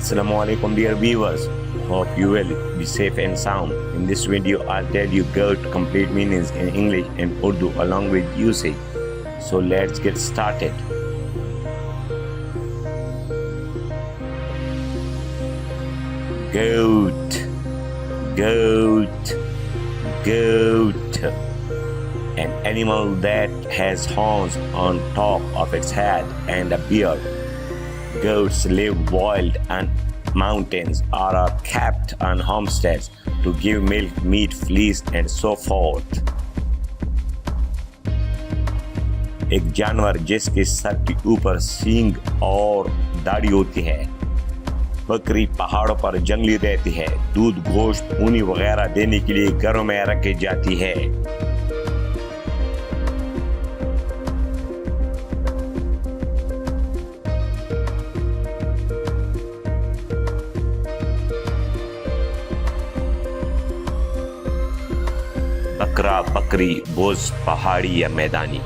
Assalamu alaikum dear viewers. Hope you will be safe and sound. In this video I'll tell you goat complete meanings in English and Urdu along with usage. So let's get started. Goat, goat, goat. An animal that has horns on top of its head and a beard. Goats live wild on mountains or are kept on homesteads to give milk, meat, fleece and so forth. एक जानवर जिसके sir के ऊपर सींग और दाढ़ी होती है। बकरी पहाड़ों पर जंगली रहती है। दूध, गोश्त, ऊनी वगैरह देने के लिए घरों में रखी जाती है। बकरा, बकरी, बोझ पहाड़ी या मैदानी।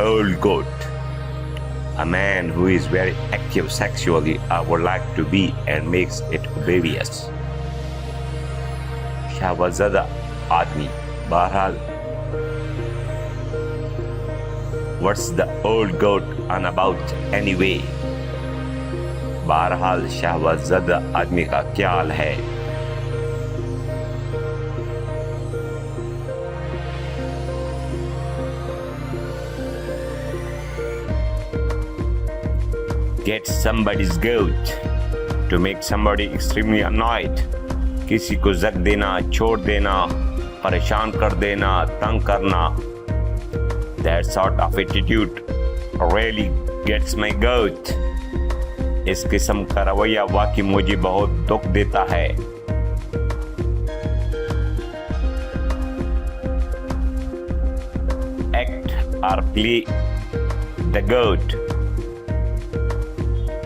Old goat, a man who is very active sexually or would like to be and makes it oblivious. शहवज़दा आदमी, बहरहाल what's the old goat on about anyway? बहरहाल शहवज़दा आदमी का क्या हाल है? Get somebody's goat to make somebody extremely annoyed. किसी को जग देना, छोड़ देना, परेशान कर देना, तंग करना. That sort of attitude really gets my goat. इस किस्म का रवैया वाकई मुझे बहुत दुख देता है. Act or play the goat.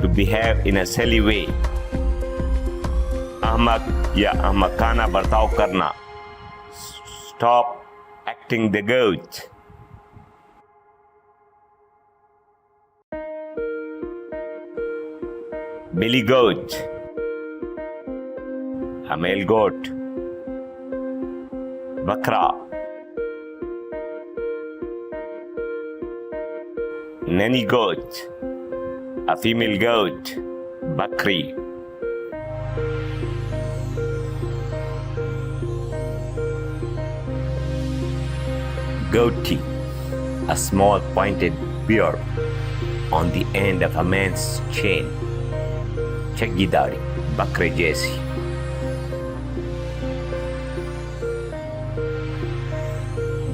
To behave in a silly way. अहमक या अहमकाना बर्ताव करना. Stop acting the goat. Billy goat, a male goat. Bakra, nanny goat, a female goat. Bakri, goatee, a small pointed beard on the end of a man's chin. चग्गी दाढ़ी, बकरे जैसी.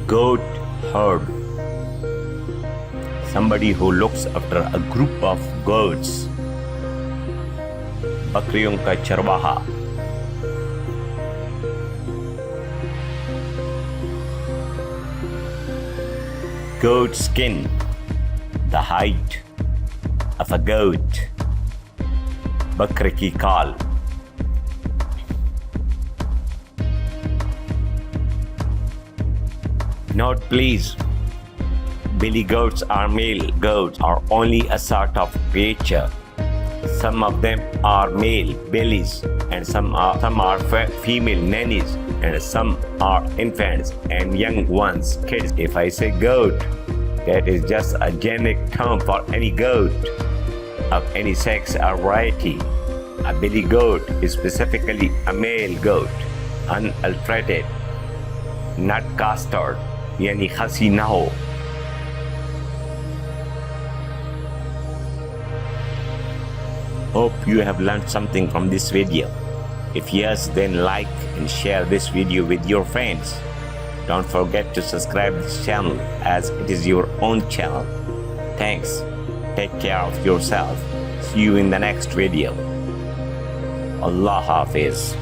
Goat herd, somebody who looks after a group of goats. बकरियों का चरवाहा. Goat skin, the hide of a goat. बकरे की काल. Note please, billy goats or male goats are only a sort of creature. Some of them are male billies and some are female nannies and some are infants and young ones, kids. If I say goat, that is just a generic term for any goat of any sex or variety. A billy goat is specifically a male goat, unalterated, not castrated, यानी खसी ना हो. Hope you have learned something from this video. If yes, then like and share this video with your friends. Don't forget to subscribe this channel as it is your own channel. Thanks. Take care of yourself. See you in the next video. Allah Hafiz.